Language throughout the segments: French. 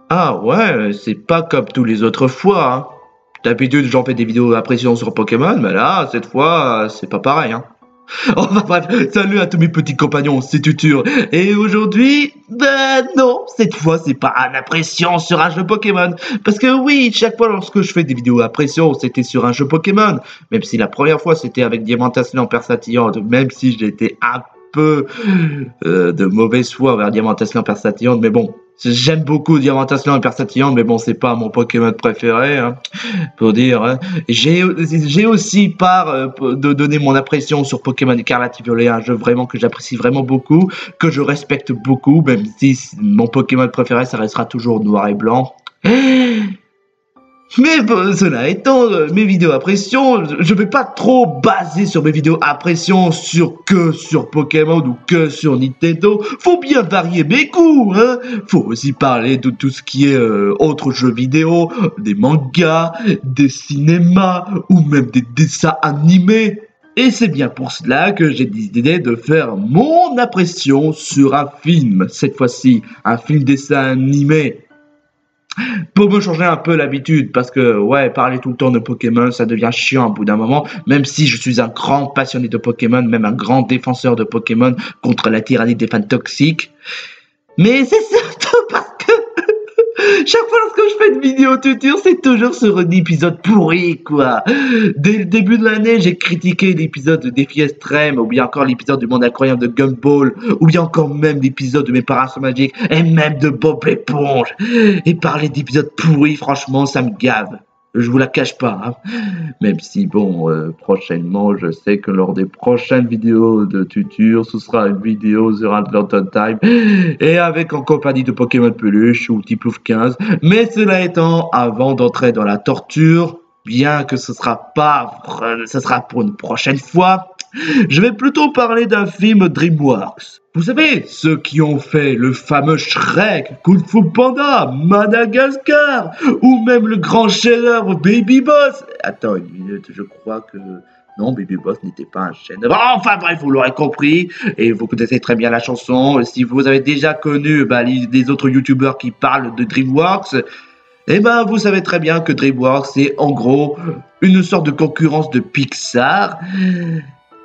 Ah ouais, c'est pas comme tous les autres fois, hein. D'habitude, j'en fais des vidéos d'impression sur Pokémon, mais là, cette fois, c'est pas pareil, hein. Enfin bref, salut à tous mes petits compagnons, c'est Tutur. Et aujourd'hui, ben non, cette fois c'est pas une impression sur un jeu Pokémon. Parce que oui, chaque fois lorsque je fais des vidéos impression, c'était sur un jeu Pokémon. Même si la première fois c'était avec Diamantaslan Persatillante, même si j'étais un peu de mauvaise foi vers Diamantaslan Persatillante, mais bon, j'aime beaucoup Diamantaslan et Persatillante, mais bon, c'est pas mon Pokémon préféré, hein, pour dire. Hein. J'ai aussi part de donner mon impression sur Pokémon Écarlate et Violet, un jeu vraiment que j'apprécie vraiment beaucoup, que je respecte beaucoup, même si mon Pokémon préféré, ça restera toujours Noir et Blanc. Mais bon, cela étant, mes vidéos impression, je vais pas trop baser sur mes vidéos impression sur Pokémon ou que sur Nintendo. Faut bien varier mes goûts, hein. Faut aussi parler de tout ce qui est autres jeux vidéo, des mangas, des cinémas ou même des dessins animés. Et c'est bien pour cela que j'ai décidé de faire mon impression sur un film, cette fois-ci, un film dessin animé. Pour me changer un peu l'habitude, parce que ouais, parler tout le temps de Pokémon, ça devient chiant au bout d'un moment, même si je suis un grand passionné de Pokémon, même un grand défenseur de Pokémon contre la tyrannie des fans toxiques. Mais c'est surtout parce que chaque fois lorsque je fais une vidéo tuteur, c'est toujours sur un épisode pourri, quoi. Dès le début de l'année, j'ai critiqué l'épisode de Défi Extrême, ou bien encore l'épisode du Monde Incroyable de Gumball, ou bien encore même l'épisode de Mes Parents sont magiques, et même de Bob l'éponge. Et parler d'épisodes pourris, franchement, ça me gave. Je vous la cache pas, hein. Même si, bon, prochainement, je sais que lors des prochaines vidéos de tuture, ce sera une vidéo sur Adventure Time, et avec en compagnie de Pokémon Peluche ou Tiplouf 15. Mais cela étant, avant d'entrer dans la torture, bien que ce sera pour une prochaine fois, je vais plutôt parler d'un film DreamWorks. Vous savez, ceux qui ont fait le fameux Shrek, Kung Fu Panda, Madagascar, ou même le grand chef-d'œuvre Baby Boss. Attends une minute, je crois que... Non, Baby Boss n'était pas un chef-d'œuvre. Enfin bref, vous l'aurez compris, et vous connaissez très bien la chanson. Si vous avez déjà connu les autres youtubeurs qui parlent de DreamWorks, eh ben, vous savez très bien que DreamWorks, c'est en gros une sorte de concurrence de Pixar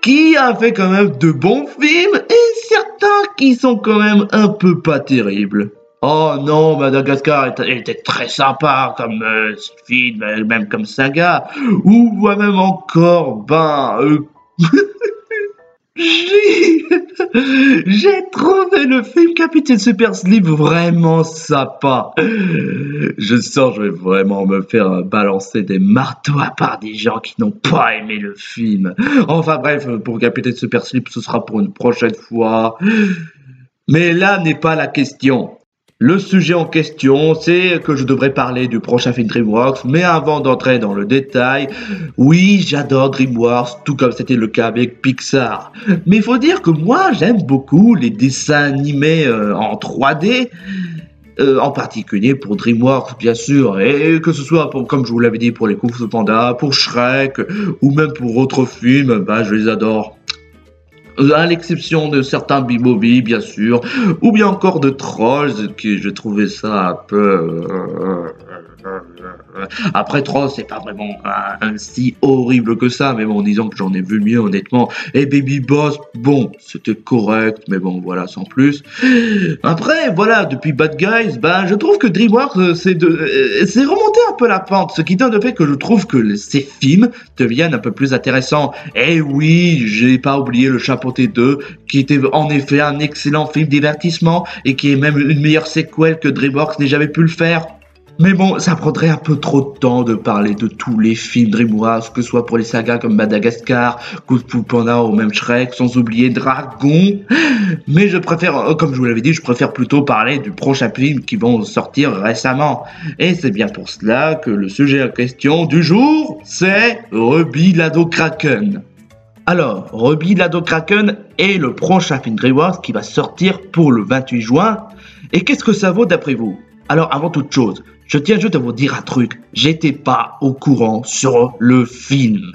qui a fait quand même de bons films et certains qui sont quand même un peu pas terribles. Oh non, Madagascar était très sympa comme film, même comme saga, ou même encore, j'ai j'ai trouvé le film Capitaine Super Slip vraiment sympa. Je sens que je vais vraiment me faire balancer des marteaux à part des gens qui n'ont pas aimé le film. Enfin bref, pour Capitaine Super Slip, ce sera pour une prochaine fois. Mais là n'est pas la question. Le sujet en question, c'est que je devrais parler du prochain film DreamWorks, mais avant d'entrer dans le détail, oui, j'adore DreamWorks, tout comme c'était le cas avec Pixar. Mais il faut dire que moi, j'aime beaucoup les dessins animés en 3D, en particulier pour DreamWorks, bien sûr, et que ce soit, comme je vous l'avais dit, pour les Kung Fu Panda, pour Shrek, ou même pour autres films, je les adore. À l'exception de certains B-movies, bien sûr, ou bien encore de Trolls, que je trouvais ça un peu... Après Trolls, c'est pas vraiment si horrible que ça, mais bon, disons que j'en ai vu mieux, honnêtement. Et Baby Boss, bon, c'était correct, mais bon, voilà, sans plus. Après, voilà, depuis Bad Guys, je trouve que DreamWorks, c'est remonté un peu la pente, ce qui donne le fait que je trouve que ces films deviennent un peu plus intéressants. Et oui, j'ai pas oublié le Chapeauté 2, qui était en effet un excellent film divertissement, et qui est même une meilleure séquelle que DreamWorks n'ait jamais pu le faire. Mais bon, ça prendrait un peu trop de temps de parler de tous les films DreamWorks, que ce soit pour les sagas comme Madagascar, Kung Fu Panda ou même Shrek, sans oublier Dragon. Mais je préfère, comme je vous l'avais dit, je préfère plutôt parler du prochain film qui vont sortir récemment. Et c'est bien pour cela que le sujet en question du jour, c'est Ruby Lado Kraken. Alors, Ruby Lado Kraken est le prochain film DreamWorks qui va sortir pour le 28 juin. Et qu'est-ce que ça vaut d'après vous? Alors, avant toute chose, je tiens juste à vous dire un truc. J'étais pas au courant sur le film.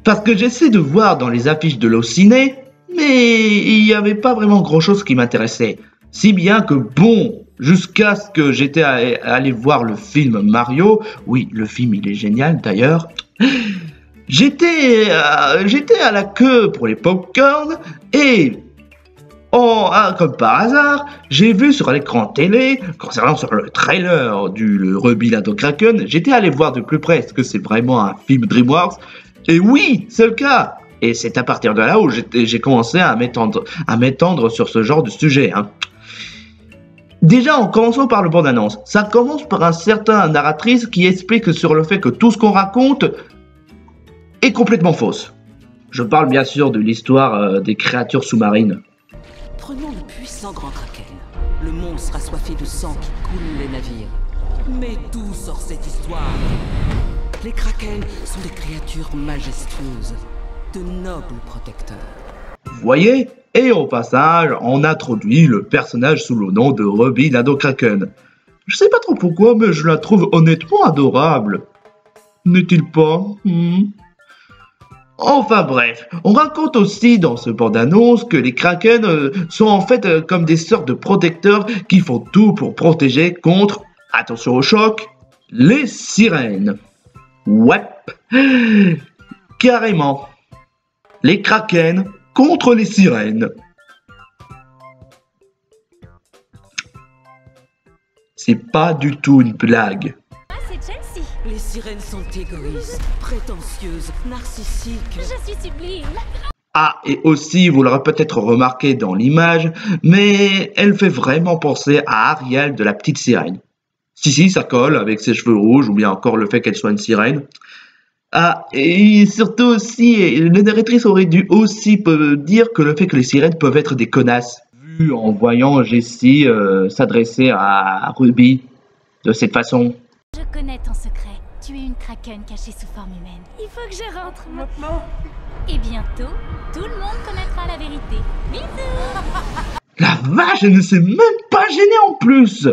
Parce que j'essaie de voir dans les affiches de l'Ociné, mais il n'y avait pas vraiment grand chose qui m'intéressait. Si bien que bon, Jusqu'à ce que j'étais allé voir le film Mario. Oui, le film il est génial d'ailleurs. J'étais à la queue pour les popcorn et comme par hasard, j'ai vu sur l'écran télé, concernant sur le trailer du Ruby Lado Kraken, j'étais allé voir de plus près est-ce que c'est vraiment un film DreamWorks. Et oui, c'est le cas. Et c'est à partir de là où j'ai commencé à m'étendre sur ce genre de sujet. Hein. Déjà, en commençant par le bande-annonce, ça commence par un certain narratrice qui explique sur le fait que tout ce qu'on raconte est complètement fausse. Je parle bien sûr de l'histoire des créatures sous-marines. Prenons le puissant grand kraken. Le monstre assoiffé de sang qui coule les navires. Mais d'où sort cette histoire? Les krakens sont des créatures majestueuses, de nobles protecteurs. Vous voyez? Et au passage, on introduit le personnage sous le nom de Ruby Lado Kraken. Je sais pas trop pourquoi, mais je la trouve honnêtement adorable. N'est-il pas? Enfin bref, on raconte aussi dans ce bande-annonce que les Kraken sont en fait comme des sortes de protecteurs qui font tout pour protéger contre, attention au choc, les sirènes. Ouais, carrément. Les Kraken contre les sirènes. C'est pas du tout une blague. C'est Chelsea. Les sirènes sont égoïstes, prétentieuses, narcissiques. Je suis sublime. Ah, et aussi, vous l'aurez peut-être remarqué dans l'image, mais elle fait vraiment penser à Ariel de la petite sirène. Si, ça colle avec ses cheveux rouges, ou bien encore le fait qu'elle soit une sirène. Ah, et surtout aussi, la narratrice aurait dû aussi dire que le fait que les sirènes peuvent être des connasses. Vu en voyant Jessie s'adresser à Ruby de cette façon. Je connais ton secret. Tu es une kraken cachée sous forme humaine. Il faut que je rentre maintenant. Et bientôt, tout le monde connaîtra la vérité. Bisous. La vache, elle ne s'est même pas gênée en plus.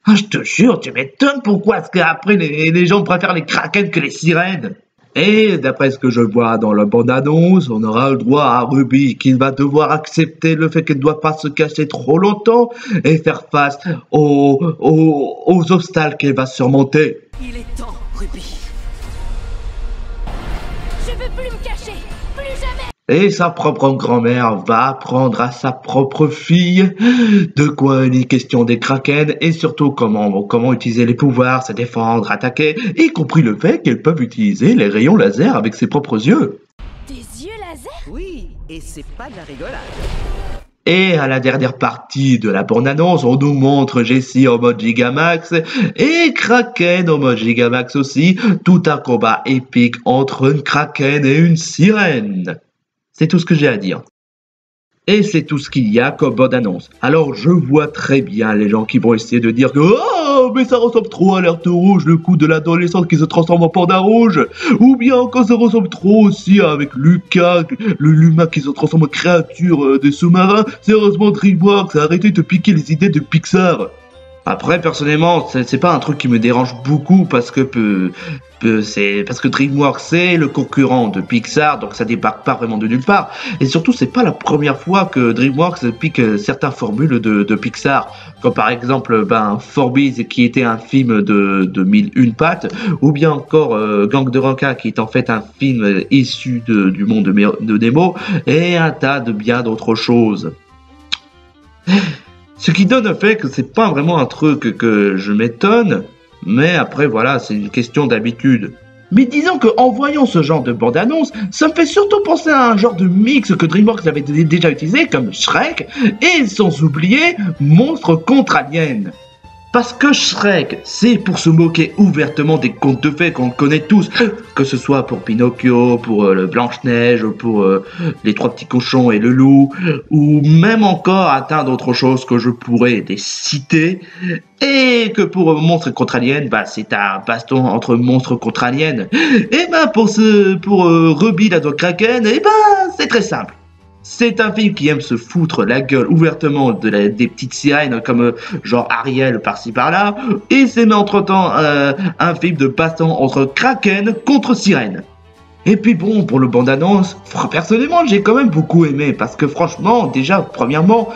Ah, je te jure, tu m'étonnes pourquoi est-ce qu'après les gens préfèrent les kraken que les sirènes. Et d'après ce que je vois dans la bande-annonce, on aura le droit à Ruby qui va devoir accepter le fait qu'elle ne doit pas se cacher trop longtemps et faire face aux obstacles qu'elle va surmonter. Il est temps, Ruby. Je veux plus me cacher. Plus jamais. Et sa propre grand-mère va apprendre à sa propre fille de quoi il est question des kraken et surtout comment utiliser les pouvoirs, se défendre, attaquer, y compris le fait qu'elles peuvent utiliser les rayons laser avec ses propres yeux. Des yeux laser? Oui, et c'est pas de la rigolade. Et à la dernière partie de la bande-annonce, on nous montre Jessie en mode Gigamax et Kraken en mode Gigamax aussi, tout un combat épique entre une Kraken et une sirène. C'est tout ce que j'ai à dire. Et c'est tout ce qu'il y a comme bande-annonce. Alors je vois très bien les gens qui vont essayer de dire que oh, mais ça ressemble trop à l'Alerte Rouge, le coup de l'adolescente qui se transforme en panda rouge. Ou bien encore ça ressemble trop aussi avec Lucas, l'humain qui se transforme en créature des sous-marins. Sérieusement DreamWorks, arrêtez de piquer les idées de Pixar. Après, personnellement, c'est pas un truc qui me dérange beaucoup parce que DreamWorks c'est le concurrent de Pixar, donc ça débarque pas vraiment de nulle part. Et surtout, c'est pas la première fois que DreamWorks pique certaines formules de Pixar, comme par exemple Forbid qui était un film de 1001 pattes, ou bien encore Gang de Requins qui est en fait un film issu du monde de Nemo, et un tas de bien d'autres choses. Ce qui donne le fait que c'est pas vraiment un truc que je m'étonne, mais après voilà, c'est une question d'habitude. Mais disons qu'en voyant ce genre de bande-annonce, ça me fait surtout penser à un genre de mix que DreamWorks avait déjà utilisé comme Shrek, et sans oublier Monstres contre Aliens. Parce que Shrek, c'est pour se moquer ouvertement des contes de fées qu'on connaît tous, que ce soit pour Pinocchio, pour Blanche-Neige, pour les trois petits cochons et le loup, ou même encore un tas d'autres choses que je pourrais les citer, et que pour Monstres contre Aliens, c'est un baston entre monstres contre aliens. Et pour Ruby Lado Kraken, c'est très simple. C'est un film qui aime se foutre la gueule ouvertement des petites sirènes comme genre Ariel par-ci par-là, et c'est entre-temps un film de baston entre Kraken contre sirène. Et puis bon, pour le bande-annonce, personnellement j'ai quand même beaucoup aimé, parce que franchement, déjà, premièrement,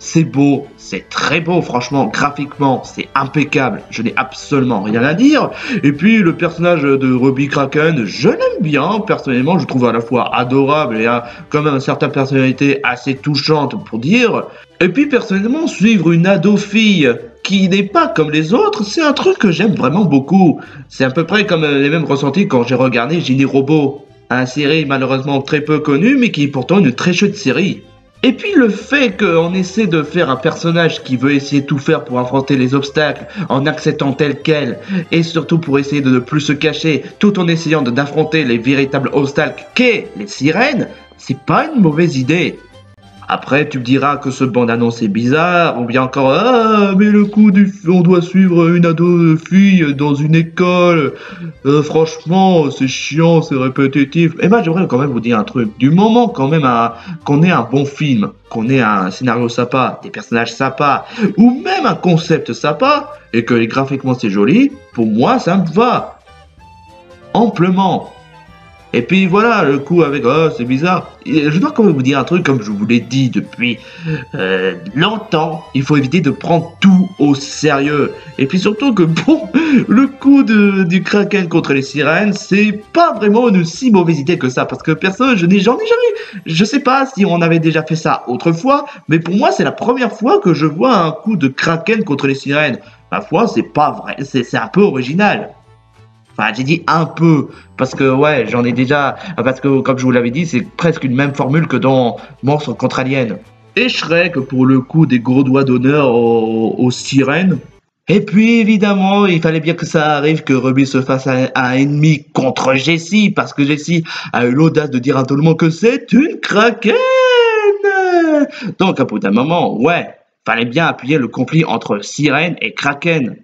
c'est beau, c'est très beau, franchement, graphiquement, c'est impeccable, je n'ai absolument rien à dire. Et puis le personnage de Ruby Kraken, je l'aime bien, personnellement, je trouve à la fois adorable et a quand même une certaine personnalité assez touchante pour dire. Et puis personnellement, suivre une ado-fille qui n'est pas comme les autres, c'est un truc que j'aime vraiment beaucoup. C'est à peu près comme les mêmes ressentis quand j'ai regardé Ginny Robot, une série malheureusement très peu connue, mais qui est pourtant une très chouette série. Et puis le fait qu'on essaie de faire un personnage qui veut essayer de tout faire pour affronter les obstacles en acceptant tel quel, et surtout pour essayer de ne plus se cacher, tout en essayant d'affronter les véritables obstacles qu'est les sirènes, c'est pas une mauvaise idée. Après, tu me diras que ce bande-annonce est bizarre, ou bien encore, ah, mais le coup on doit suivre une ado-fille dans une école, franchement, c'est chiant, c'est répétitif. Et ben, j'aimerais quand même vous dire un truc. Du moment quand même qu'on ait un bon film, qu'on ait un scénario sympa, des personnages sympas, ou même un concept sympa, et que graphiquement c'est joli, pour moi, ça me va. Amplement. Et puis voilà, le coup avec « Oh, c'est bizarre ». Je dois quand même vous dire un truc, comme je vous l'ai dit depuis longtemps, il faut éviter de prendre tout au sérieux. Et puis surtout que, bon, le coup du Kraken contre les sirènes, c'est pas vraiment une si mauvaise idée que ça. Parce que perso, j'en ai jamais... Je sais pas si on avait déjà fait ça autrefois, mais pour moi, c'est la première fois que je vois un coup de Kraken contre les sirènes. Ma foi, c'est pas vrai, c'est un peu original. Enfin, j'ai dit un peu, parce que ouais, j'en ai déjà, parce que comme je vous l'avais dit, c'est presque une même formule que dans Monstre contre Alien. Et Shrek pour le coup des gros doigts d'honneur aux sirènes. Et puis évidemment, il fallait bien que ça arrive, que Ruby se fasse un ennemi contre Jessie, parce que Jessie a eu l'audace de dire à tout le monde que c'est une Kraken. Donc à bout d'un moment, ouais, fallait bien appuyer le conflit entre sirène et Kraken.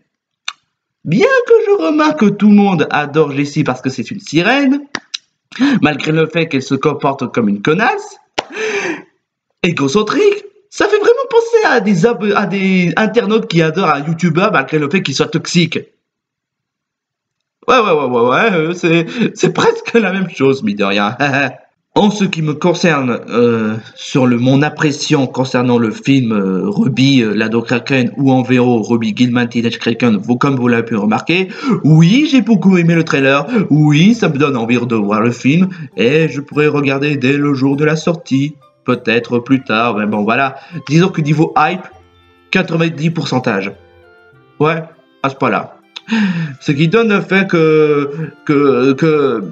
Bien que je remarque que tout le monde adore Jessie parce que c'est une sirène, malgré le fait qu'elle se comporte comme une connasse, égocentrique, ça fait vraiment penser à des internautes qui adorent un youtubeur malgré le fait qu'il soit toxique. Ouais, c'est presque la même chose, mine de rien. En ce qui me concerne, sur mon impression concernant le film Ruby, l'ado Kraken, ou en VO Ruby Gillman Teenage Kraken, comme vous l'avez pu remarquer, oui, j'ai beaucoup aimé le trailer, oui, ça me donne envie de voir le film, et je pourrais regarder dès le jour de la sortie, peut-être plus tard, mais bon voilà, disons que niveau hype, 90%. Ouais, à ce point-là. Ce qui donne le fait que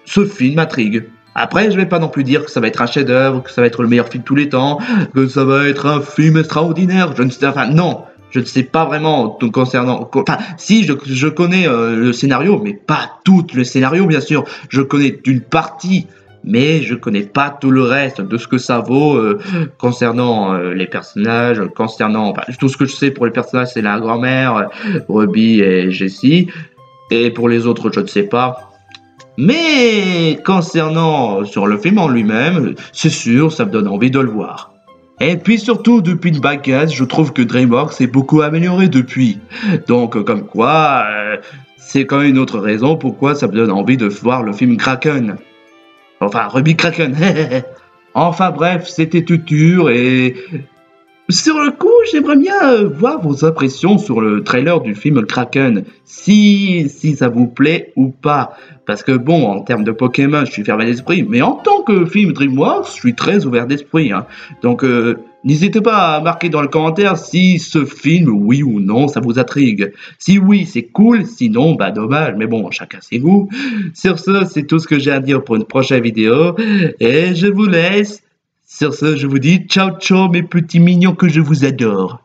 ce film m'intrigue. Après, je vais pas non plus dire que ça va être un chef-d'œuvre, que ça va être le meilleur film de tous les temps, que ça va être un film extraordinaire. Je ne sais, enfin non, je ne sais pas vraiment tout concernant. Enfin, si je connais le scénario, mais pas tout le scénario, bien sûr. Je connais d'une partie, mais je connais pas tout le reste de ce que ça vaut concernant les personnages, concernant tout ce que je sais pour les personnages, c'est la grand-mère, Ruby et Jessie, et pour les autres, je ne sais pas. Mais concernant sur le film en lui-même, c'est sûr, ça me donne envie de le voir. Et puis surtout, depuis une baguette, je trouve que DreamWorks s'est beaucoup amélioré depuis. Donc, comme quoi, c'est quand même une autre raison pourquoi ça me donne envie de voir le film Kraken. Enfin, Ruby Kraken. Enfin bref, c'était tuture et... Sur le coup, j'aimerais bien voir vos impressions sur le trailer du film Kraken, si ça vous plaît ou pas. Parce que bon, en termes de Pokémon, je suis fermé d'esprit, mais en tant que film DreamWorks, je suis très ouvert d'esprit. Hein. Donc, n'hésitez pas à marquer dans le commentaire si ce film, oui ou non, ça vous intrigue. Si oui, c'est cool, sinon, bah dommage, mais bon, chacun ses goûts. Sur ce, c'est tout ce que j'ai à dire pour une prochaine vidéo, et je vous laisse. Sur ce, je vous dis ciao ciao mes petits mignons que je vous adore.